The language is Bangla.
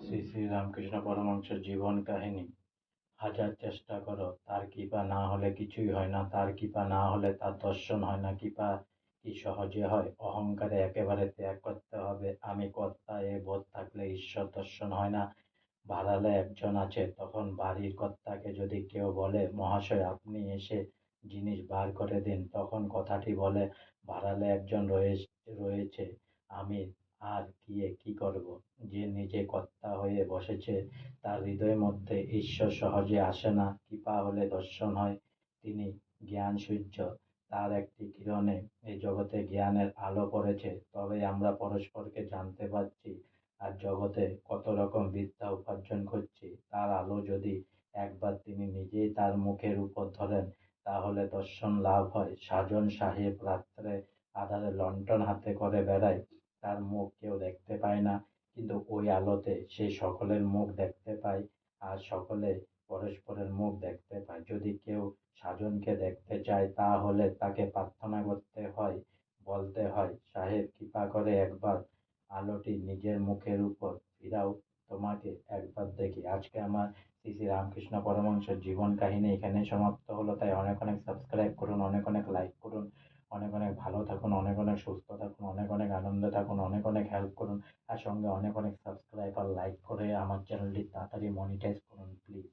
শ্রী শ্রী রামকৃষ্ণ পরমহংসের জীবন কাহিনী। হাজার চেষ্টা করো, তার কৃপা না হলে কিছুই হয় না। তার কৃপা না হলে তার দর্শন হয় না। কৃপা কি সহজে হয়? অহংকারে একেবারে ত্যাগ করতে হবে। আমি কর্তা এ বোধ থাকলে ঈশ্বর দর্শন হয় না। ভাড়ালে একজন আছে, তখন বাড়ির কর্তাকে যদি কেউ বলে, মহাশয় আপনি এসে জিনিস বার করে দিন, তখন কথাটি বলে, ভাড়ালে একজন রয়েছে, আমি আর গিয়ে কি করব? যে নিজে কর্তা হয়ে বসেছে, তার হৃদয়ের মধ্যে ঈশ্বর সহজে আসে না। কৃপা হলে দর্শন হয়। তিনি জ্ঞান সূর্য, তার একটি কিরণে এই জগতে জ্ঞানের আলো পড়েছে, তবে আমরা পরস্পরকে জানতে পারছি আর জগতে কত রকম বিদ্যা উপার্জন করছি। তার আলো যদি একবার তিনি নিজেই তার মুখের উপর ধরেন, তাহলে দর্শন লাভ হয়। সাজন সাহেব রাত্রে আঁধারে লণ্ঠন হাতে করে বেড়ায়, তার মুখ কেউ দেখতে পায় না, কিন্তু ওই আলোতে সে সকলের মুখ দেখতে পায়, আর সকলে পরস্পরের মুখ দেখতে পায়। যদি কেউ সাজনকে দেখতে চায়, তাহলে তাকে প্রার্থনা করতে হয়, বলতে হয়, সাহেব কৃপা করে একবার আলোটি নিজের মুখের উপর ফিরাও, তোমাকে একবার দেখি। আজকে আমার শ্রী শ্রী রামকৃষ্ণ পরমহংসের জীবন কাহিনী এখানেই সমাপ্ত হলো। তাই অনেক অনেক সাবস্ক্রাইব করুন, অনেক অনেক লাইক করুন, অনেক অনেক ভালো থাকুন, অনেক অনেক সুস্থ থাকুন, অনেক অনেক আনন্দে থাকুন, অনেক অনেক হেল্প করুন, আর সঙ্গে অনেক অনেক সাবস্ক্রাইব আর লাইক করে আমার চ্যানেলটি তাড়াতাড়ি মনিটাইজ করুন প্লিজ।